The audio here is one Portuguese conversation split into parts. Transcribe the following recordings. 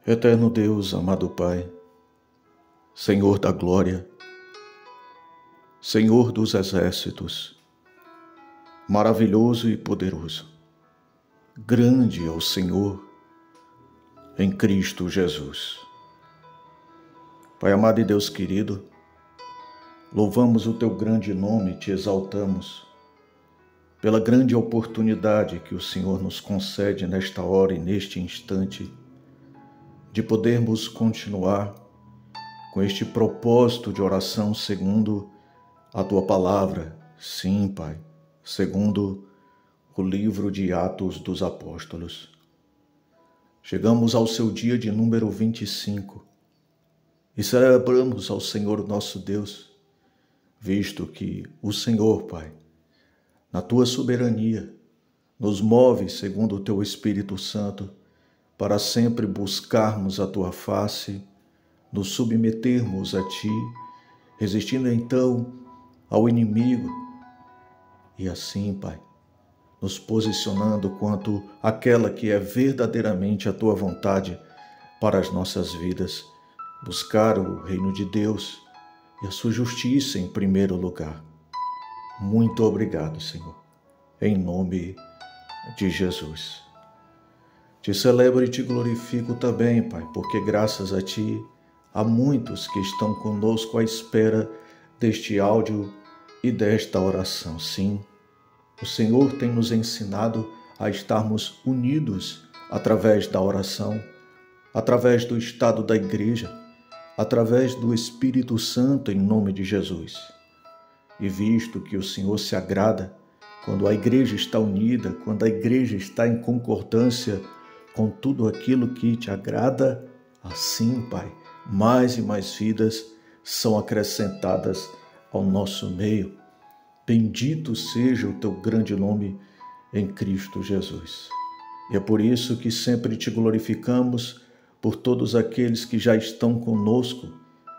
Eterno Deus, amado Pai, Senhor da glória, Senhor dos exércitos, maravilhoso e poderoso, grande é o Senhor em Cristo Jesus. Pai amado e Deus querido, louvamos o Teu grande nome e Te exaltamos pela grande oportunidade que o Senhor nos concede nesta hora e neste instante de podermos continuar com este propósito de oração segundo a Tua palavra, sim, Pai, segundo o livro de Atos dos Apóstolos. Chegamos ao seu dia de número 25 e celebramos ao Senhor nosso Deus, visto que o Senhor, Pai, na Tua soberania, nos move segundo o Teu Espírito Santo para sempre buscarmos a Tua face, nos submetermos a Ti, resistindo então ao inimigo e assim, Pai, nos posicionando quanto àquela que é verdadeiramente a Tua vontade para as nossas vidas, buscar o reino de Deus e a Sua justiça em primeiro lugar. Muito obrigado, Senhor, em nome de Jesus. Te celebro e te glorifico também, Pai, porque graças a Ti há muitos que estão conosco à espera deste áudio e desta oração. Sim, o Senhor tem nos ensinado a estarmos unidos através da oração, através do estado da igreja, através do Espírito Santo em nome de Jesus. E visto que o Senhor se agrada quando a igreja está unida, quando a igreja está em concordância com tudo aquilo que Te agrada, assim, Pai, mais e mais vidas são acrescentadas ao nosso meio. Bendito seja o Teu grande nome em Cristo Jesus. E é por isso que sempre Te glorificamos por todos aqueles que já estão conosco,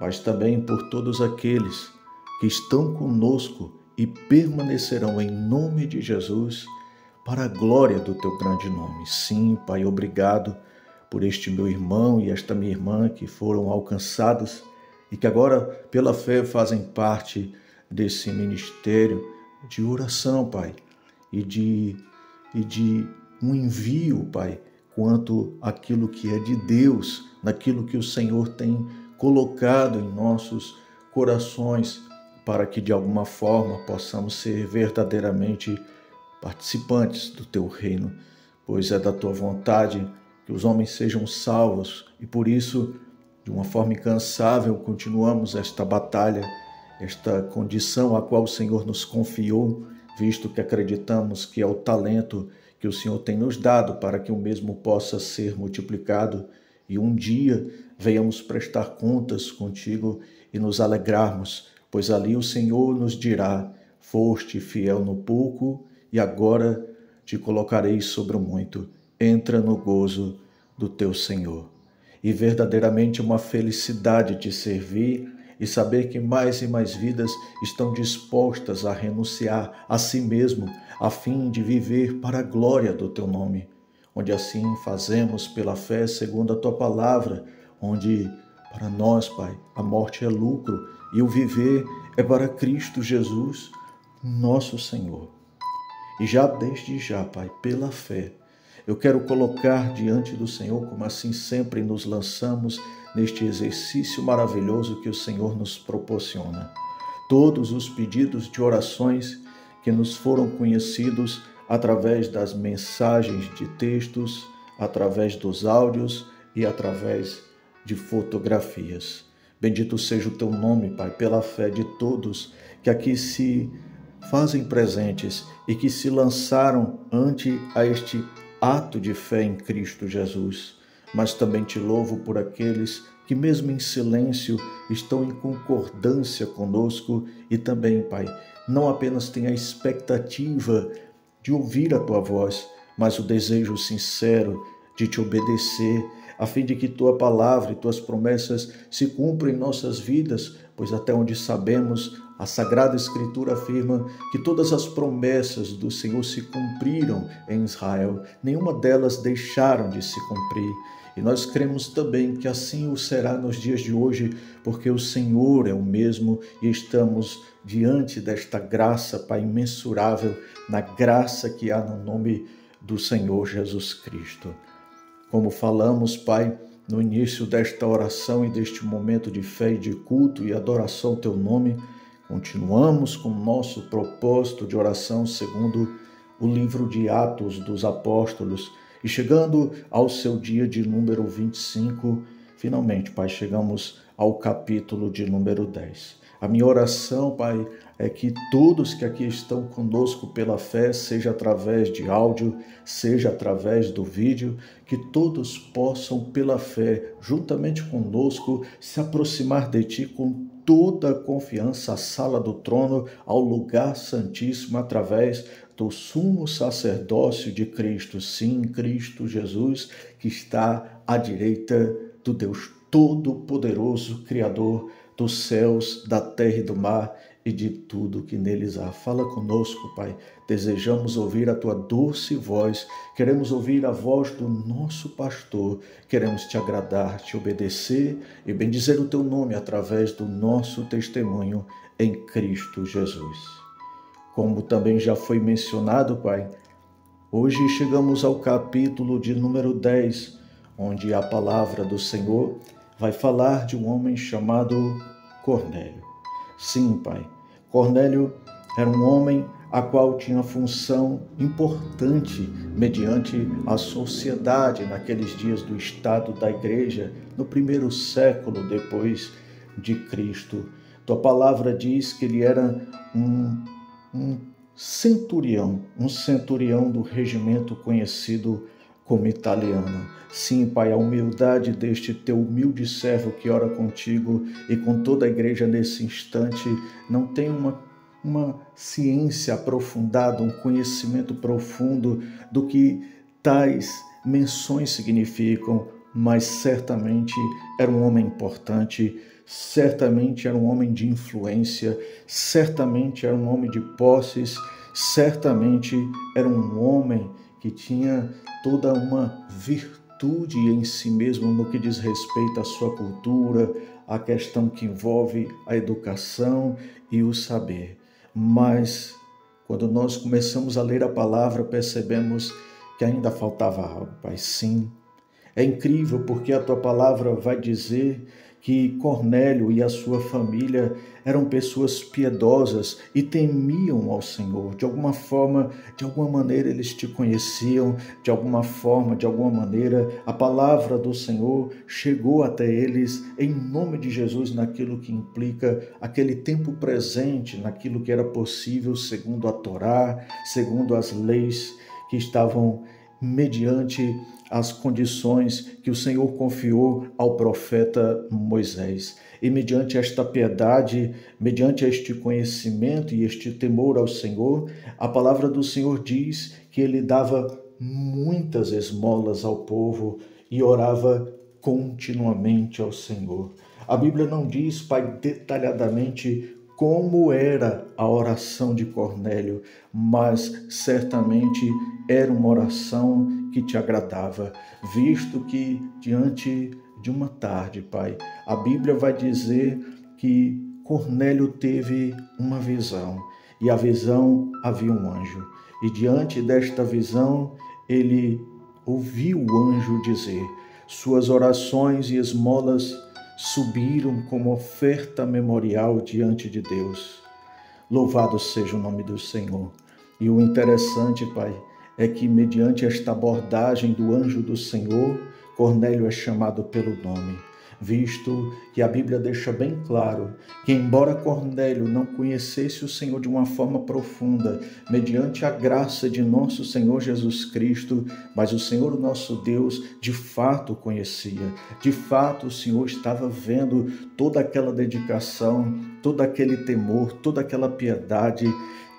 mas também por todos aqueles que estão conosco e permanecerão em nome de Jesus para a glória do Teu grande nome. Sim, Pai, obrigado por este meu irmão e esta minha irmã que foram alcançados e que agora, pela fé, fazem parte desse ministério de oração, Pai, e de um envio, Pai, quanto àquilo que é de Deus, naquilo que o Senhor tem colocado em nossos corações, para que de alguma forma possamos ser verdadeiramente participantes do Teu reino, pois é da Tua vontade que os homens sejam salvos e por isso, de uma forma incansável, continuamos esta batalha, esta condição a qual o Senhor nos confiou, visto que acreditamos que é o talento que o Senhor tem nos dado para que o mesmo possa ser multiplicado e um dia venhamos prestar contas contigo e nos alegrarmos, pois ali o Senhor nos dirá: foste fiel no pouco e agora te colocarei sobre o muito. Entra no gozo do teu Senhor. E verdadeiramente uma felicidade te servir e saber que mais e mais vidas estão dispostas a renunciar a si mesmo, a fim de viver para a glória do Teu nome. Onde assim fazemos pela fé segundo a Tua palavra, onde para nós, Pai, a morte é lucro e o viver é para Cristo Jesus, nosso Senhor. E já desde já, Pai, pela fé, eu quero colocar diante do Senhor, como assim sempre nos lançamos neste exercício maravilhoso que o Senhor nos proporciona. Todos os pedidos de orações que nos foram conhecidos através das mensagens de textos, através dos áudios e através de fotografias. Bendito seja o Teu nome, Pai, pela fé de todos que aqui se fazem presentes e que se lançaram ante a este ato de fé em Cristo Jesus, mas também Te louvo por aqueles que mesmo em silêncio estão em concordância conosco e também, Pai, não apenas têm a expectativa de ouvir a Tua voz, mas o desejo sincero de Te obedecer, a fim de que Tua palavra e Tuas promessas se cumpram em nossas vidas, pois até onde sabemos, a Sagrada Escritura afirma que todas as promessas do Senhor se cumpriram em Israel, nenhuma delas deixaram de se cumprir. E nós cremos também que assim o será nos dias de hoje, porque o Senhor é o mesmo e estamos diante desta graça, Pai, imensurável, na graça que há no nome do Senhor Jesus Cristo. Como falamos, Pai, no início desta oração e deste momento de fé e de culto e adoração ao Teu nome, continuamos com o nosso propósito de oração segundo o livro de Atos dos Apóstolos e chegando ao seu dia de número 25, finalmente, Pai, chegamos ao capítulo de número 10. A minha oração, Pai, é que todos que aqui estão conosco pela fé, seja através de áudio, seja através do vídeo, que todos possam pela fé, juntamente conosco, se aproximar de Ti com toda a confiança à sala do trono, ao lugar santíssimo, através do sumo sacerdócio de Cristo, sim, Cristo Jesus, que está à direita do Deus Todo-Poderoso, Criador dos céus, da terra e do mar e de tudo que neles há. Fala conosco, Pai. Desejamos ouvir a Tua doce voz, queremos ouvir a voz do nosso pastor, queremos Te agradar, Te obedecer e bendizer o Teu nome através do nosso testemunho em Cristo Jesus. Como também já foi mencionado, Pai, hoje chegamos ao capítulo de número 10, onde a palavra do Senhor vai falar de um homem chamado Cornélio. Sim, Pai, Cornélio era um homem a qual tinha função importante mediante a sociedade naqueles dias do estado da igreja, no primeiro século depois de Cristo. Tua palavra diz que ele era um centurião do regimento conhecido como italiano. Sim, Pai, a humildade deste Teu humilde servo que ora contigo e com toda a igreja nesse instante não tem uma ciência aprofundada, um conhecimento profundo do que tais menções significam, mas certamente era um homem importante, certamente era um homem de influência, certamente era um homem de posses, certamente era um homem que tinha toda uma virtude em si mesmo no que diz respeito à sua cultura, a questão que envolve a educação e o saber. Mas, quando nós começamos a ler a palavra, percebemos que ainda faltava algo, Pai. Sim, é incrível porque a Tua palavra vai dizer que Cornélio e a sua família eram pessoas piedosas e temiam ao Senhor. De alguma forma, de alguma maneira eles Te conheciam, de alguma forma, de alguma maneira, a palavra do Senhor chegou até eles em nome de Jesus, naquilo que implica aquele tempo presente, naquilo que era possível segundo a Torá, segundo as leis que estavam mediante as condições que o Senhor confiou ao profeta Moisés. E mediante esta piedade, mediante este conhecimento e este temor ao Senhor, a palavra do Senhor diz que ele dava muitas esmolas ao povo e orava continuamente ao Senhor. A Bíblia não diz, Pai, detalhadamente como era a oração de Cornélio, mas certamente era uma oração que Te agradava, visto que diante de uma tarde, Pai, a Bíblia vai dizer que Cornélio teve uma visão, e a visão havia um anjo, e diante desta visão ele ouviu o anjo dizer: suas orações e esmolas subiram como oferta memorial diante de Deus. Louvado seja o nome do Senhor. E o interessante, Pai, é que mediante esta abordagem do anjo do Senhor, Cornélio é chamado pelo nome, visto que a Bíblia deixa bem claro que, embora Cornélio não conhecesse o Senhor de uma forma profunda, mediante a graça de nosso Senhor Jesus Cristo, mas o Senhor nosso Deus de fato o conhecia, de fato o Senhor estava vendo toda aquela dedicação, todo aquele temor, toda aquela piedade,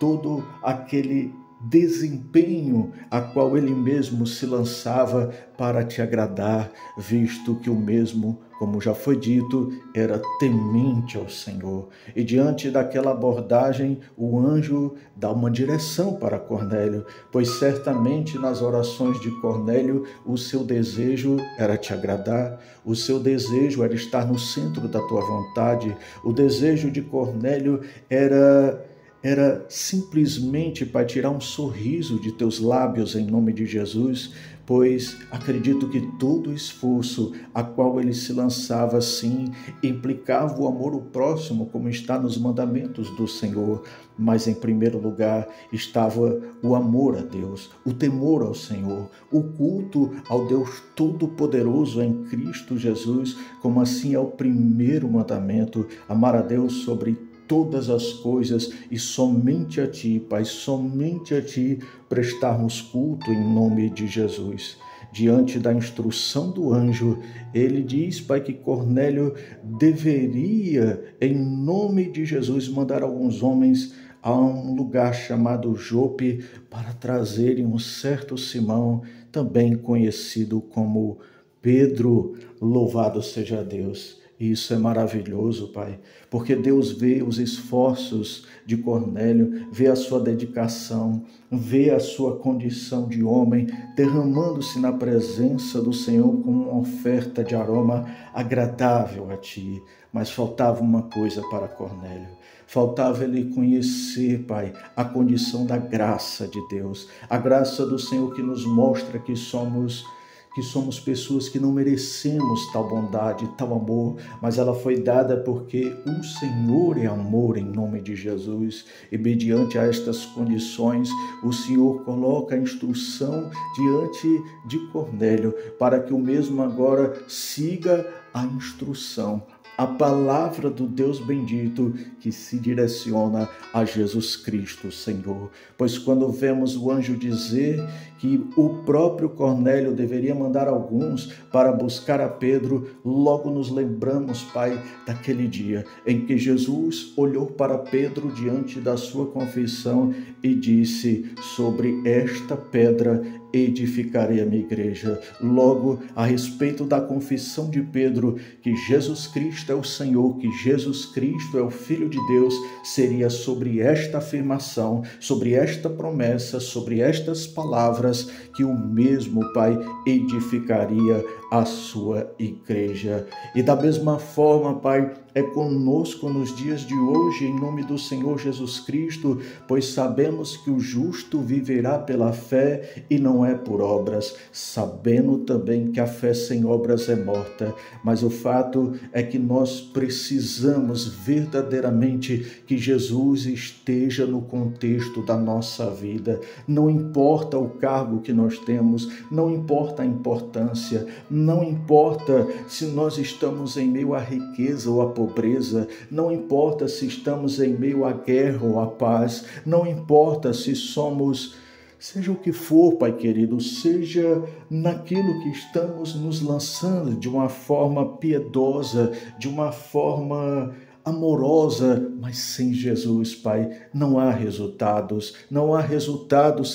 todo aquele desempenho a qual ele mesmo se lançava para te agradar, visto que o mesmo, como já foi dito, era temente ao Senhor. E diante daquela abordagem, o anjo dá uma direção para Cornélio, pois certamente nas orações de Cornélio, o seu desejo era te agradar, o seu desejo era estar no centro da tua vontade, o desejo de Cornélio era simplesmente para tirar um sorriso de teus lábios em nome de Jesus, pois acredito que todo o esforço a qual ele se lançava sim implicava o amor ao próximo, como está nos mandamentos do Senhor, mas em primeiro lugar estava o amor a Deus, o temor ao Senhor, o culto ao Deus Todo-Poderoso em Cristo Jesus, como assim é o primeiro mandamento, amar a Deus sobre todas as coisas e somente a Ti, Pai, somente a Ti prestarmos culto em nome de Jesus. Diante da instrução do anjo, ele diz, Pai, que Cornélio deveria, em nome de Jesus, mandar alguns homens a um lugar chamado Jope para trazerem um certo Simão, também conhecido como Pedro. Louvado seja Deus. E isso é maravilhoso, Pai, porque Deus vê os esforços de Cornélio, vê a sua dedicação, vê a sua condição de homem, derramando-se na presença do Senhor com uma oferta de aroma agradável a Ti. Mas faltava uma coisa para Cornélio. Faltava ele conhecer, Pai, a condição da graça de Deus, a graça do Senhor que nos mostra que somos pessoas que não merecemos tal bondade, tal amor, mas ela foi dada porque o Senhor é amor em nome de Jesus. E mediante a estas condições, o Senhor coloca a instrução diante de Cornélio, para que o mesmo agora siga a instrução, a palavra do Deus bendito que se direciona a Jesus Cristo, Senhor. Pois quando vemos o anjo dizer que o próprio Cornélio deveria mandar alguns para buscar a Pedro, logo nos lembramos, Pai, daquele dia em que Jesus olhou para Pedro diante da sua confissão e disse: sobre esta pedra edificarei a minha igreja. Logo, a respeito da confissão de Pedro, que Jesus Cristo é o Senhor, que Jesus Cristo é o Filho de Deus, seria sobre esta afirmação, sobre esta promessa, sobre estas palavras, que o mesmo Pai edificaria a sua igreja. E da mesma forma, Pai, é conosco nos dias de hoje, em nome do Senhor Jesus Cristo, pois sabemos que o justo viverá pela fé e não é por obras, sabendo também que a fé sem obras é morta, mas o fato é que nós precisamos verdadeiramente que Jesus esteja no contexto da nossa vida. Não importa o cargo que nós temos, não importa a importância, não importa se nós estamos em meio à riqueza ou à pobreza, não importa se estamos em meio à guerra ou à paz, não importa se somos, seja o que for, Pai querido, seja naquilo que estamos nos lançando de uma forma piedosa, de uma forma amorosa, mas sem Jesus, Pai, não há resultados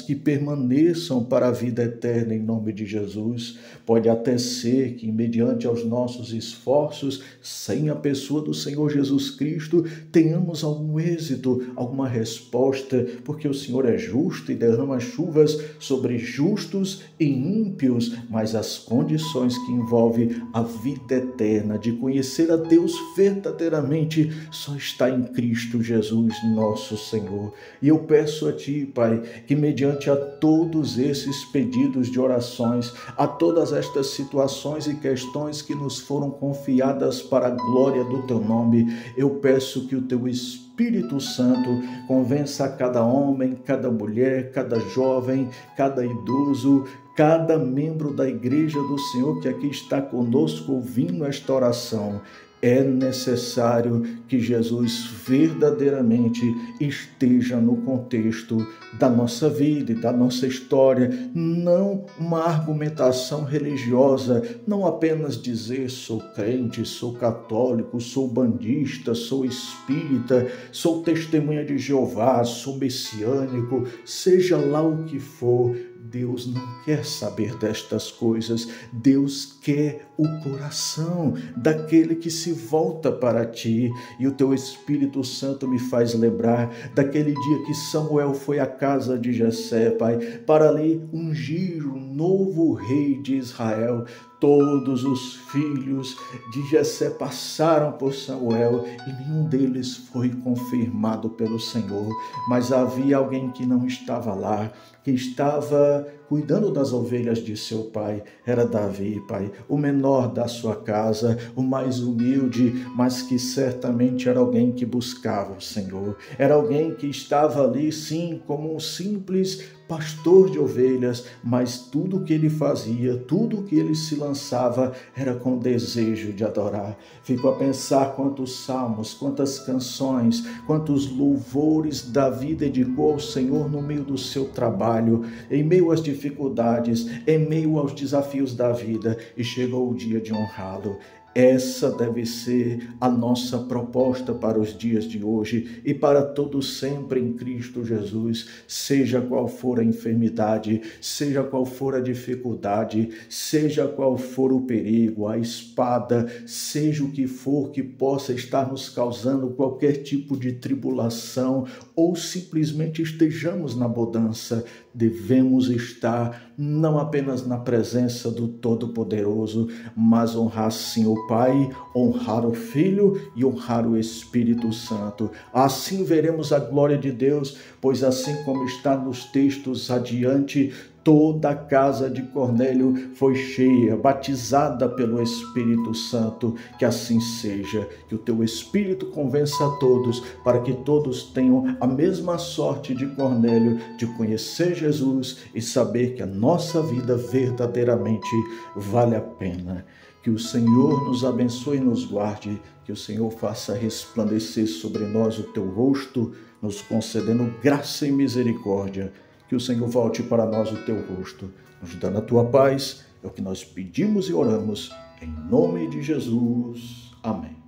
que permaneçam para a vida eterna em nome de Jesus. Pode até ser que, mediante aos nossos esforços, sem a pessoa do Senhor Jesus Cristo, tenhamos algum êxito, alguma resposta, porque o Senhor é justo e derrama chuvas sobre justos e ímpios, mas as condições que envolvem a vida eterna, de conhecer a Deus verdadeiramente, só está em Cristo Jesus, nosso Senhor. E eu peço a Ti, Pai, que mediante a todos esses pedidos de orações, a todas estas situações e questões que nos foram confiadas para a glória do Teu nome, eu peço que o Teu Espírito Santo convença a cada homem, cada mulher, cada jovem, cada idoso, cada membro da Igreja do Senhor que aqui está conosco ouvindo esta oração, É necessário que Jesus verdadeiramente esteja no contexto da nossa vida e da nossa história, não uma argumentação religiosa, não apenas dizer sou crente, sou católico, sou bandista, sou espírita, sou testemunha de Jeová, sou messiânico, seja lá o que for. Deus não quer saber destas coisas. Deus quer o coração daquele que se volta para ti. E o teu Espírito Santo me faz lembrar daquele dia que Samuel foi à casa de Jessé, Pai, para ali ungir um novo rei de Israel. Todos os filhos de Jessé passaram por Samuel e nenhum deles foi confirmado pelo Senhor. Mas havia alguém que não estava lá, que estava cuidando das ovelhas de seu pai. Era Davi, Pai, o menor da sua casa, o mais humilde, mas que certamente era alguém que buscava o Senhor. Era alguém que estava ali, sim, como um simples pastor de ovelhas, mas tudo o que ele fazia, tudo o que ele se lançava era com desejo de adorar. Fico a pensar quantos salmos, quantas canções, quantos louvores Davi dedicou ao Senhor no meio do seu trabalho, em meio às dificuldades, em meio aos desafios da vida, e chegou o dia de honrá-lo. Essa deve ser a nossa proposta para os dias de hoje e para todo sempre em Cristo Jesus. Seja qual for a enfermidade, seja qual for a dificuldade, seja qual for o perigo, a espada, seja o que for que possa estar nos causando qualquer tipo de tribulação ou simplesmente estejamos na mudança, devemos estar não apenas na presença do Todo-Poderoso, mas honrar sim o Pai, honrar o Filho e honrar o Espírito Santo. Assim veremos a glória de Deus, pois assim como está nos textos adiante, toda a casa de Cornélio foi cheia, batizada pelo Espírito Santo. Que assim seja, que o teu Espírito convença a todos, para que todos tenham a mesma sorte de Cornélio, de conhecer Jesus e saber que a nossa vida verdadeiramente vale a pena. Que o Senhor nos abençoe e nos guarde, que o Senhor faça resplandecer sobre nós o teu rosto, nos concedendo graça e misericórdia. Que o Senhor volte para nós o teu rosto, nos dando a tua paz. É o que nós pedimos e oramos, em nome de Jesus. Amém.